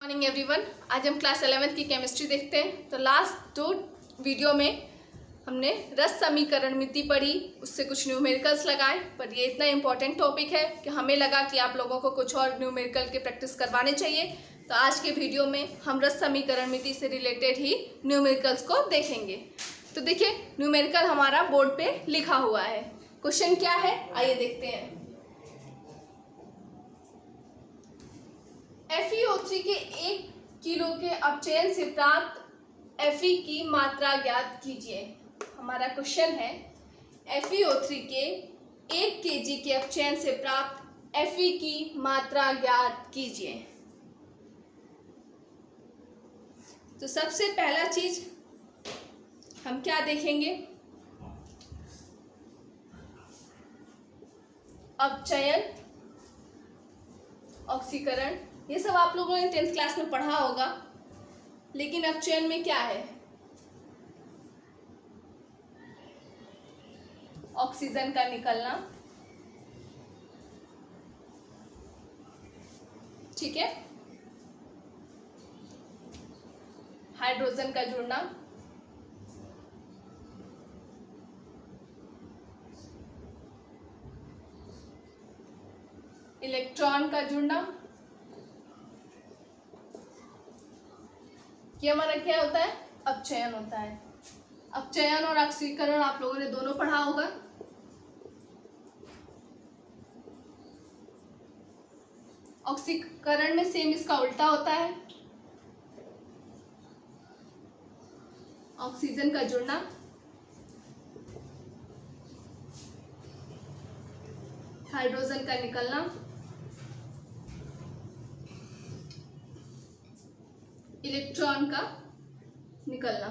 Morning everyone. आज हम class 11th की केमिस्ट्री देखते हैं। तो लास्ट दो वीडियो में हमने रस समीकरण मिति पढ़ी, उससे कुछ न्यूमेरिकल्स लगाए, पर ये इतना इम्पोर्टेंट टॉपिक है कि हमें लगा कि आप लोगों को कुछ और न्यूमेरिकल के प्रैक्टिस करवाने चाहिए। तो आज के वीडियो में हम रस समीकरण मिति से रिलेटेड ही न्यूमेरिकल्स को देखेंगे। तो देखिए, न्यूमेरिकल हमारा बोर्ड पे लिखा हुआ है। क्वेश्चन क्या है, आइए देखते हैं। FeO3 के 1 किलो के अपचयन से प्राप्त Fe की मात्रा ज्ञात कीजिए। हमारा क्वेश्चन है FeO3 के 1 kg के अपचयन से प्राप्त Fe की मात्रा ज्ञात कीजिए। तो सबसे पहला चीज हम क्या देखेंगे, अपचयन, ऑक्सीकरण। ये सब आप लोगों ने 10th क्लास में पढ़ा होगा, लेकिन अपचयन में क्या है, ऑक्सीजन का निकलना, ठीक है, हाइड्रोजन का जुड़ना, इलेक्ट्रॉन का जुड़ना। ये हमारा क्या होता है, अपचयन होता है। अपचयन और ऑक्सीकरण आप लोगों ने दोनों पढ़ा होगा। ऑक्सीकरण में सेम इसका उल्टा होता है, ऑक्सीजन का जुड़ना, हाइड्रोजन का निकलना, इलेक्ट्रॉन का निकलना।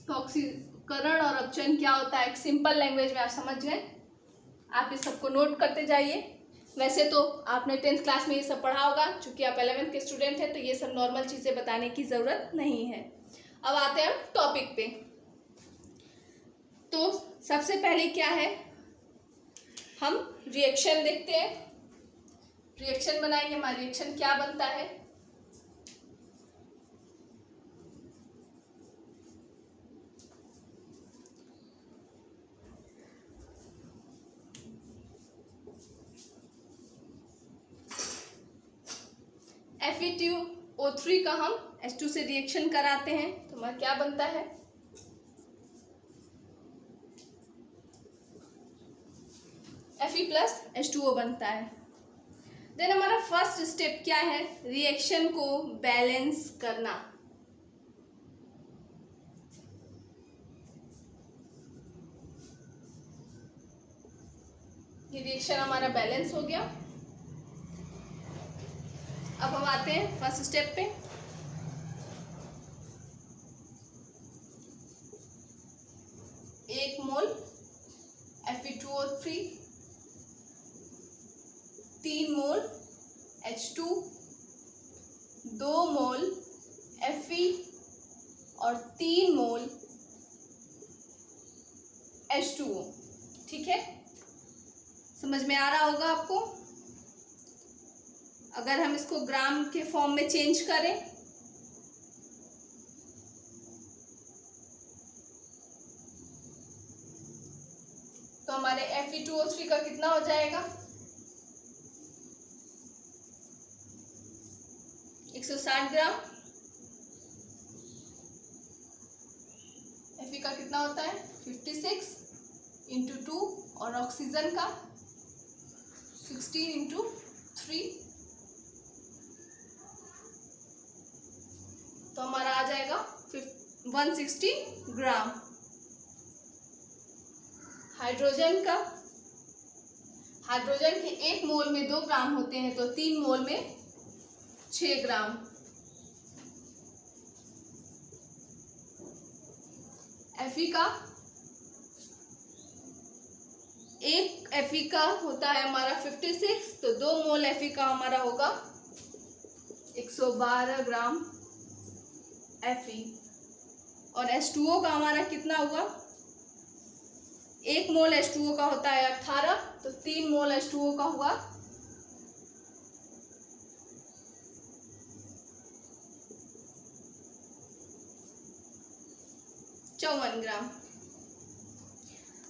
तो ऑक्सीकरण और अपचयन क्या होता है, एक सिंपल लैंग्वेज में आप समझ गए। आप इस सबको नोट करते जाइए। वैसे तो आपने 10th क्लास में ये सब पढ़ा होगा, चूंकि आप 11th के स्टूडेंट हैं, तो ये सब नॉर्मल चीज़ें बताने की ज़रूरत नहीं है। अब आते हैं हम टॉपिक पे। तो सबसे पहले क्या है, हम रिएक्शन देखते हैं। रिएक्शन बनाएंगे, हमारा रिएक्शन क्या बनता है। FeO3 का हम H2 से रिएक्शन कराते हैं, तो हमारा क्या बनता है, Fe प्लस H2O बनता है। देन हमारा फर्स्ट स्टेप क्या है, रिएक्शन को बैलेंस करना। ये रिएक्शन हमारा बैलेंस हो गया। अब हम आते हैं फर्स्ट स्टेप पे। एक मोल Fe2O3, 3 मोल H2, 2 मोल Fe और 3 मोल H2O। ठीक है, समझ में आ रहा होगा आपको। अगर हम इसको ग्राम के फॉर्म में चेंज करें, तो हमारे Fe2O3 का कितना हो जाएगा, 160 ग्राम। Fe का कितना होता है, 56 × 2, और ऑक्सीजन का 16 × 3, तो हमारा आ जाएगा 160 ग्राम। हाइड्रोजन का, हाइड्रोजन के 1 मोल में 2 ग्राम होते हैं, तो 3 मोल में 6 ग्राम। Fe का, एक Fe का होता है हमारा 56, तो 2 मोल Fe का हमारा होगा 112 ग्राम Fe। और H2O का हमारा कितना हुआ, 1 मोल H2O का होता है 18, तो 3 मोल H2O का हुआ 54 ग्राम।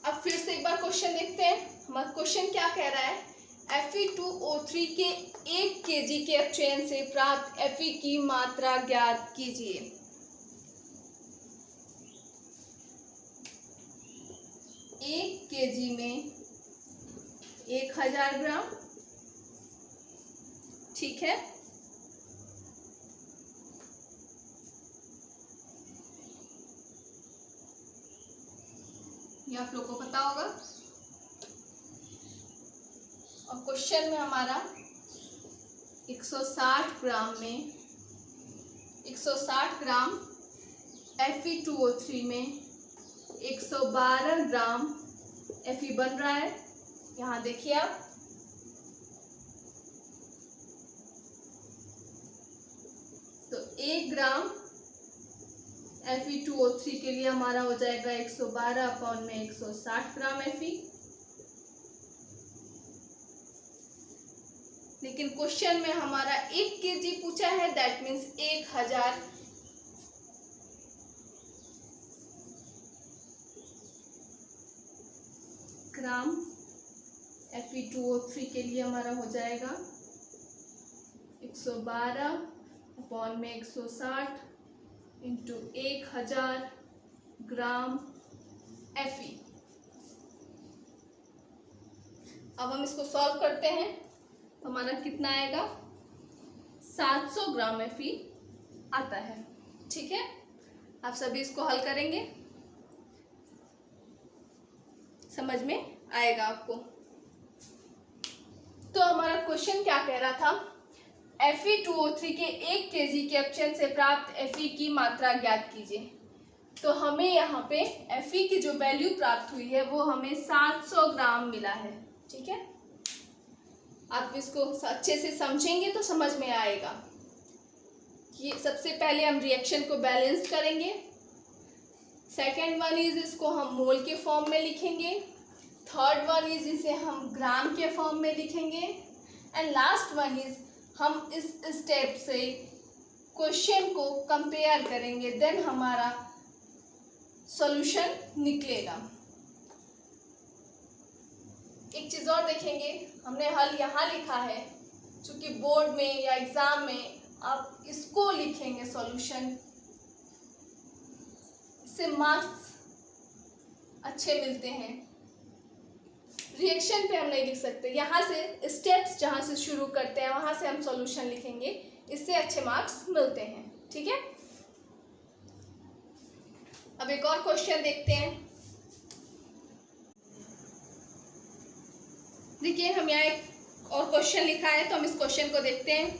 अब फिर से एक बार क्वेश्चन देखते हैं। हमारा क्वेश्चन क्या कह रहा है, Fe2O3 के 1 kg के अपचयन से प्राप्त Fe की मात्रा ज्ञात कीजिए। एक kg में 1000 ग्राम, ठीक है। ये आप लोग को पता होगा। और क्वेश्चन में हमारा 160 ग्राम में 160 ग्राम Fe2O3 में 112 ग्राम Fe बन रहा है। यहाँ देखिए आप, तो 1 ग्राम Fe2O3 के लिए हमारा हो जाएगा 112/160 ग्राम Fe। लेकिन क्वेश्चन में हमारा 1 kg पूछा है, दैट मीन्स 1000 ग्राम Fe2O3 के लिए हमारा हो जाएगा 112/160 इंटू 1000 ग्राम Fe। अब हम इसको सॉल्व करते हैं तो हमारा कितना आएगा, 700 ग्राम Fe आता है, ठीक है। आप सभी इसको हल करेंगे, समझ में आएगा आपको। तो हमारा क्वेश्चन क्या कह रहा था, Fe2O3 के 1 kg के अपचयन से प्राप्त Fe की मात्रा ज्ञात कीजिए। तो हमें यहाँ पे Fe की जो वैल्यू प्राप्त हुई है वो हमें 700 ग्राम मिला है, ठीक है। आप इसको अच्छे से समझेंगे तो समझ में आएगा कि सबसे पहले हम रिएक्शन को बैलेंस करेंगे, सेकेंड वन इज इसको हम मोल के फॉर्म में लिखेंगे, थर्ड वन इज इसे हम ग्राम के फॉर्म में लिखेंगे, एंड लास्ट वन इज हम इस स्टेप से क्वेश्चन को कंपेयर करेंगे, देन हमारा सॉल्यूशन निकलेगा। एक चीज़ और देखेंगे, हमने हल यहाँ लिखा है, क्योंकि बोर्ड में या एग्जाम में आप इसको लिखेंगे सॉल्यूशन, इससे मार्क्स अच्छे मिलते हैं। रिएक्शन पे हम नहीं लिख सकते, यहाँ से स्टेप्स जहाँ से शुरू करते हैं वहाँ से हम सॉल्यूशन लिखेंगे, इससे अच्छे मार्क्स मिलते हैं, ठीक है। अब एक और क्वेश्चन देखते हैं। देखिए हम यहाँ एक और क्वेश्चन लिखा है, तो हम इस क्वेश्चन को देखते हैं।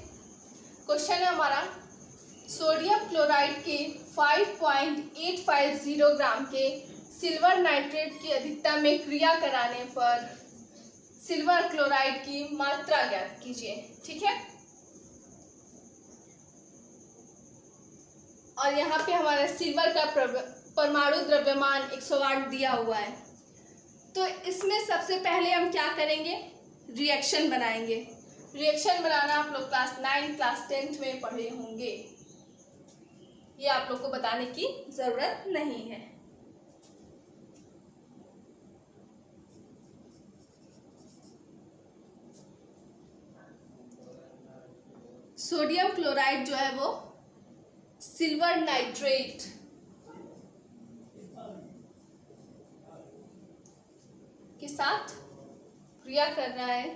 क्वेश्चन है हमारा, सोडियम क्लोराइड के 5.850 ग्राम के सिल्वर नाइट्रेट की अधिकता में क्रिया कराने पर सिल्वर क्लोराइड की मात्रा ज्ञात कीजिए, ठीक है। और यहाँ पे हमारा सिल्वर का परमाणु द्रव्यमान 108 दिया हुआ है। तो इसमें सबसे पहले हम क्या करेंगे, रिएक्शन बनाएंगे। रिएक्शन बनाना आप लोग क्लास 9 क्लास 10 में पढ़े होंगे, ये आप लोग को बताने की जरूरत नहीं है। सोडियम क्लोराइड जो है वो सिल्वर नाइट्रेट के साथ क्रिया कर रहा है।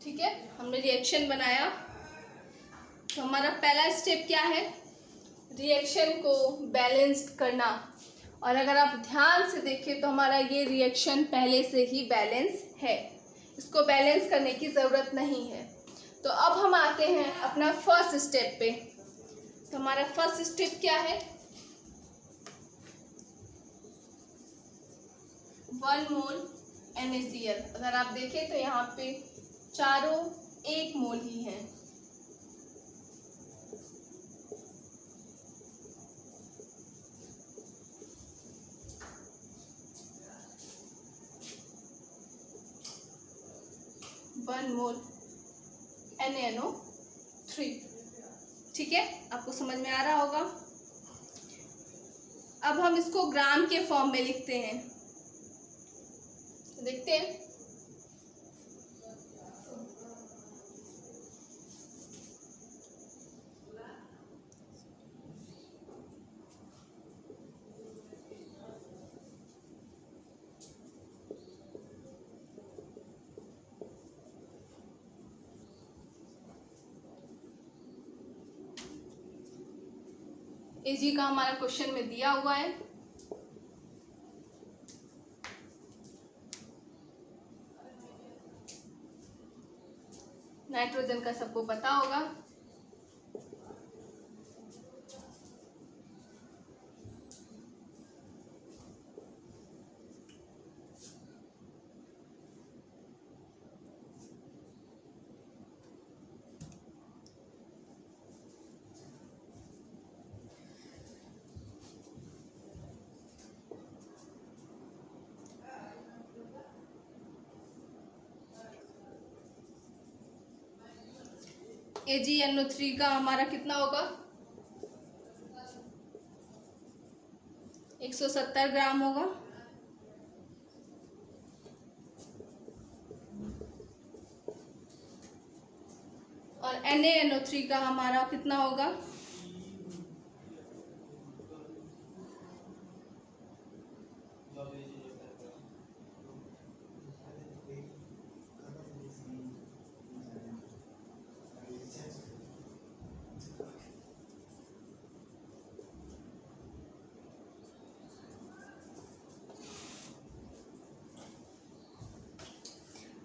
ठीक है, हमने रिएक्शन बनाया, तो हमारा पहला स्टेप क्या है, रिएक्शन को बैलेंस्ड करना। और अगर आप ध्यान से देखें तो हमारा ये रिएक्शन पहले से ही बैलेंस है, इसको बैलेंस करने की ज़रूरत नहीं है। तो अब हम आते हैं अपना फर्स्ट स्टेप पे। तो हमारा फर्स्ट स्टेप क्या है, 1 मोल NaCl। अगर आप देखें तो यहाँ पे चारों 1 मोल ही हैं। 1 मोल NaNO3। ठीक है, आपको समझ में आ रहा होगा। अब हम इसको ग्राम के फॉर्म में लिखते हैं, देखते हैं। Ag का हमारा क्वेश्चन में दिया हुआ है। नाइट्रोजन का सबको पता होगा। AgNO3 का हमारा कितना होगा? 170 ग्राम होगा। और NaNO3 का हमारा कितना होगा?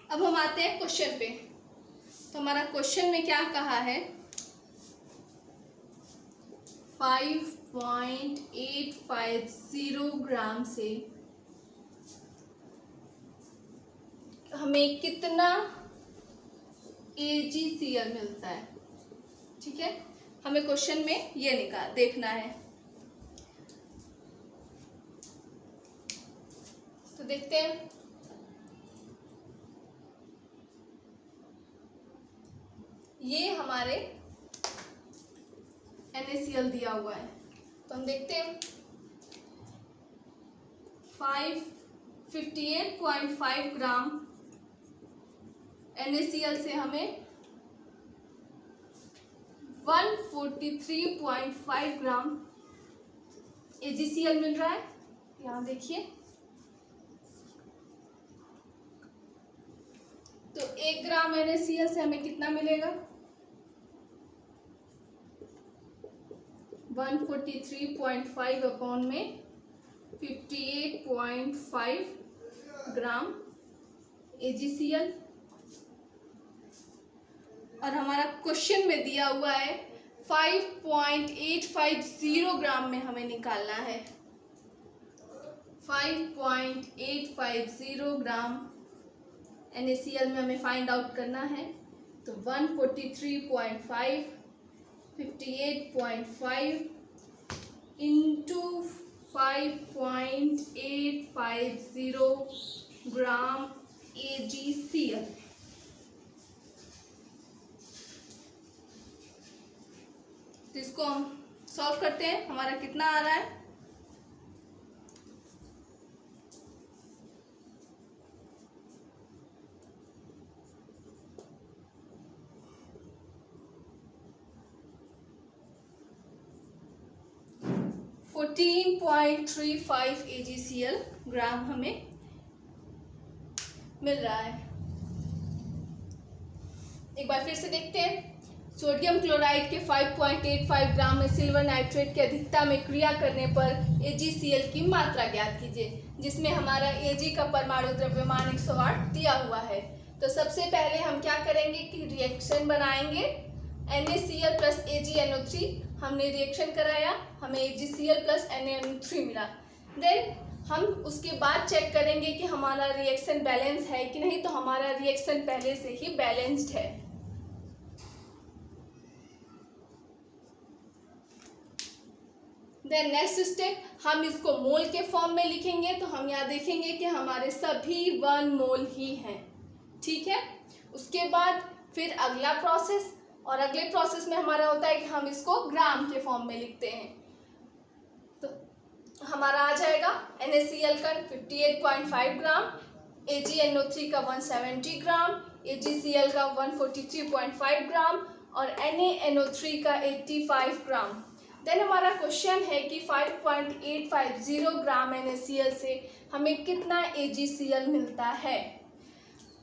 अब हम आते हैं क्वेश्चन पे। तो हमारा क्वेश्चन में क्या कहा है? 5.850 ग्राम से हमें कितना AgCl मिलता है। ठीक है, हमें क्वेश्चन में ये देखना है। तो देखते हैं। ये हमारे NaCl दिया हुआ है, तो हम देखते हैं। 58.5 ग्राम NaCl से हमें 143.5 ग्राम AgCl मिल रहा है। यहाँ देखिए, तो 1 ग्राम NaCl से हमें कितना मिलेगा? 143.5 अपॉन में 58.5 ग्राम AgCl। और हमारा क्वेश्चन में दिया हुआ है 5.850 ग्राम में हमें निकालना है। 5.850 ग्राम NaCl में हमें फाइंड आउट करना है। तो 143.5 58.5 इंटू 5.850 ग्राम AgCl। तो इसको हम सॉल्व करते हैं। हमारा कितना आ रहा है? (14.35 AgCl ग्राम हमें मिल रहा है। एक बार फिर से देखते हैं। सोडियम क्लोराइड के 5.85 ग्राम में सिल्वर नाइट्रेट की अधिकता में क्रिया करने पर AgCl की मात्रा ज्ञात कीजिए, जिसमें हमारा Ag का परमाणु द्रव्यमान 108 दिया हुआ है। तो सबसे पहले हम क्या करेंगे कि रिएक्शन बनाएंगे। NaCl प्लस AgNO3 हमने रिएक्शन कराया, हमें AgCl प्लस NaNO3 मिला। देन हम उसके बाद चेक करेंगे कि हमारा रिएक्शन बैलेंस है कि नहीं। तो हमारा रिएक्शन पहले से ही बैलेंस्ड है। देन नेक्स्ट स्टेप, हम इसको मोल के फॉर्म में लिखेंगे। तो हम यहाँ देखेंगे कि हमारे सभी 1 मोल ही हैं। ठीक है, उसके बाद फिर अगला प्रोसेस, और अगले प्रोसेस में हमारा होता है कि हम इसको ग्राम के फॉर्म में लिखते हैं। तो हमारा आ जाएगा NaCl का 58.5 ग्राम, AgNO3 का 170 ग्राम, AgCl का 143.5 ग्राम और NaNO3 का 85 ग्राम। देन हमारा क्वेश्चन है कि 5.850 ग्राम NaCl से हमें कितना AgCl मिलता है।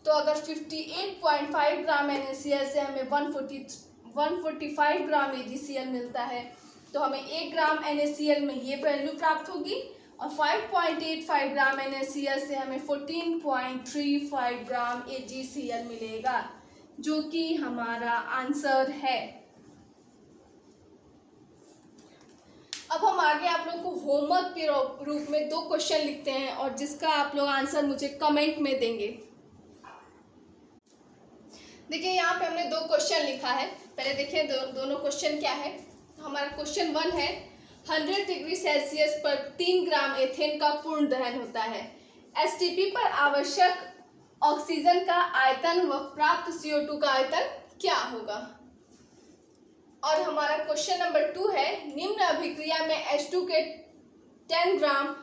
तो अगर 58.5 ग्राम NaCl से हमें 145 ग्राम AgCl मिलता है तो हमें 1 ग्राम NaCl में ये वैल्यू प्राप्त होगी, और 5.85 ग्राम NaCl से हमें 14.35 ग्राम AgCl मिलेगा, जो कि हमारा आंसर है। अब हम आगे आप लोगों को होमवर्क के रूप में 2 क्वेश्चन लिखते हैं और जिसका आप लोग आंसर मुझे कमेंट में देंगे। देखिए यहाँ पे हमने 2 क्वेश्चन लिखा है। पहले देखिए दोनों क्वेश्चन क्या है। तो हमारा क्वेश्चन 1 है 100 डिग्री सेल्सियस पर 3 ग्राम एथेन का पूर्ण दहन होता है। STP पर आवश्यक ऑक्सीजन का आयतन व प्राप्त CO2 का आयतन क्या होगा। और हमारा क्वेश्चन नंबर 2 है निम्न अभिक्रिया में H2 के 10 ग्राम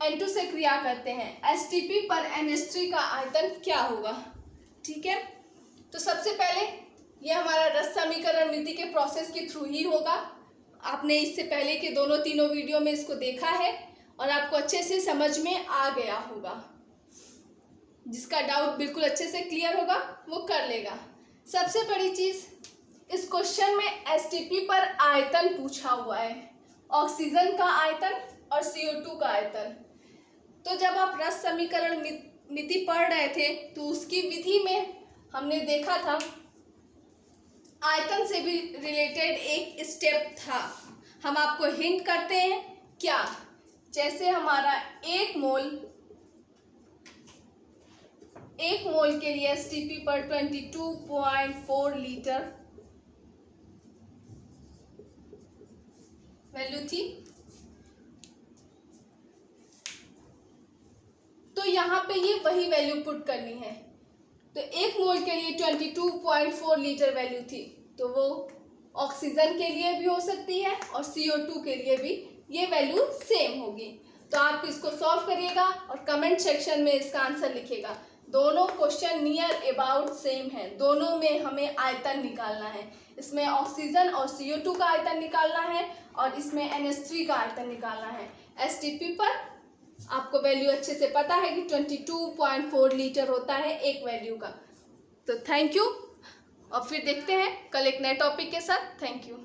N2 से क्रिया करते हैं, STP पर NH3 का आयतन क्या होगा। ठीक है, तो सबसे पहले ये हमारा रस समीकरण नीति के प्रोसेस के थ्रू ही होगा। आपने इससे पहले के तीनों वीडियो में इसको देखा है और आपको अच्छे से समझ में आ गया होगा। जिसका डाउट बिल्कुल अच्छे से क्लियर होगा वो कर लेगा। सबसे बड़ी चीज़ इस क्वेश्चन में STP पर आयतन पूछा हुआ है, ऑक्सीजन का आयतन और CO2 का आयतन। तो जब आप रस समीकरण नीति पढ़ रहे थे तो उसकी विधि में हमने देखा था आयतन से भी रिलेटेड एक स्टेप था। हम आपको हिंट करते हैं क्या, जैसे हमारा 1 मोल के लिए STP पर 22.4 लीटर वैल्यू थी, तो यहाँ पे ये वही वैल्यू पुट करनी है। तो 1 मोल के लिए 22.4 लीटर वैल्यू थी, तो वो ऑक्सीजन के लिए भी हो सकती है और CO2 के लिए भी ये वैल्यू सेम होगी। तो आप इसको सॉल्व करिएगा और कमेंट सेक्शन में इसका आंसर लिखिएगा। दोनों क्वेश्चन नियर अबाउट सेम है, दोनों में हमें आयतन निकालना है। इसमें ऑक्सीजन और CO2 का आयतन निकालना है और इसमें NH3 का आयतन निकालना है। STP पर आपको वैल्यू अच्छे से पता है कि 22.4 लीटर होता है एक वैल्यू का। तो थैंक यू, और फिर देखते हैं कल एक नए टॉपिक के साथ। Thank you.